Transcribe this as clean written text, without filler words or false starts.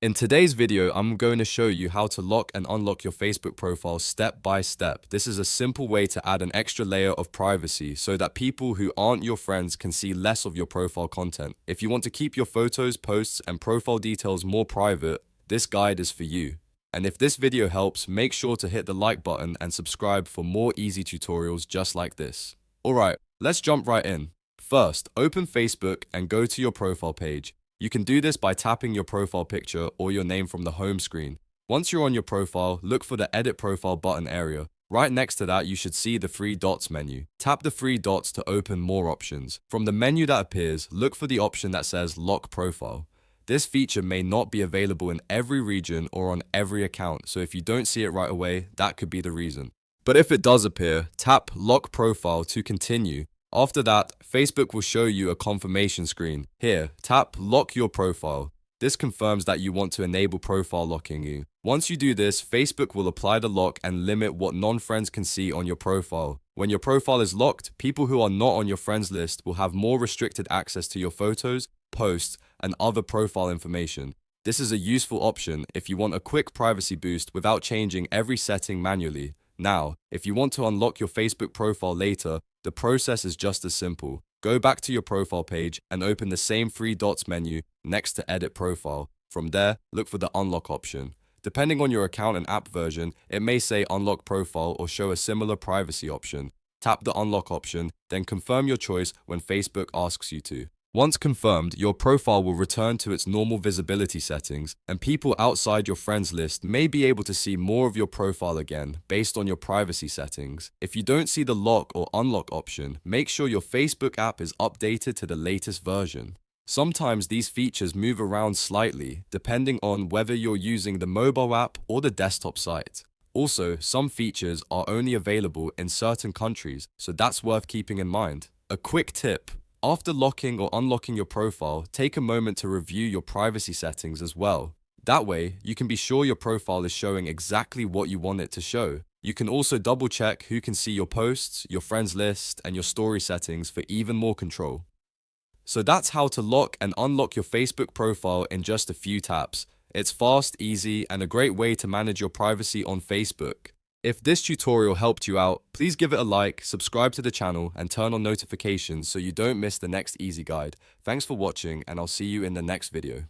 In today's video, I'm going to show you how to lock and unlock your Facebook profile step by step. This is a simple way to add an extra layer of privacy so that people who aren't your friends can see less of your profile content. If you want to keep your photos, posts, and profile details more private, this guide is for you. And if this video helps, make sure to hit the like button and subscribe for more easy tutorials just like this. Alright, let's jump right in. First, open Facebook and go to your profile page. You can do this by tapping your profile picture or your name from the home screen. Once you're on your profile, look for the Edit Profile button area. Right next to that, you should see the three dots menu. Tap the three dots to open more options. From the menu that appears, look for the option that says Lock Profile. This feature may not be available in every region or on every account, so if you don't see it right away, that could be the reason. But if it does appear, tap Lock Profile to continue. After that, Facebook will show you a confirmation screen. Here, tap Lock Your Profile. This confirms that you want to enable profile locking you. Once you do this, Facebook will apply the lock and limit what non-friends can see on your profile. When your profile is locked, people who are not on your friends list will have more restricted access to your photos, posts, and other profile information. This is a useful option if you want a quick privacy boost without changing every setting manually. Now, if you want to unlock your Facebook profile later, the process is just as simple. Go back to your profile page and open the same three dots menu next to Edit Profile. From there, look for the Unlock option. Depending on your account and app version, it may say Unlock Profile or show a similar privacy option. Tap the Unlock option, then confirm your choice when Facebook asks you to. Once confirmed, your profile will return to its normal visibility settings, and people outside your friends list may be able to see more of your profile again based on your privacy settings. If you don't see the lock or unlock option, make sure your Facebook app is updated to the latest version. Sometimes these features move around slightly, depending on whether you're using the mobile app or the desktop site. Also, some features are only available in certain countries, so that's worth keeping in mind. A quick tip. After locking or unlocking your profile, take a moment to review your privacy settings as well. That way, you can be sure your profile is showing exactly what you want it to show. You can also double check who can see your posts, your friends list, and your story settings for even more control. So that's how to lock and unlock your Facebook profile in just a few taps. It's fast, easy, and a great way to manage your privacy on Facebook. If this tutorial helped you out, please give it a like, subscribe to the channel, and turn on notifications so you don't miss the next easy guide. Thanks for watching, and I'll see you in the next video.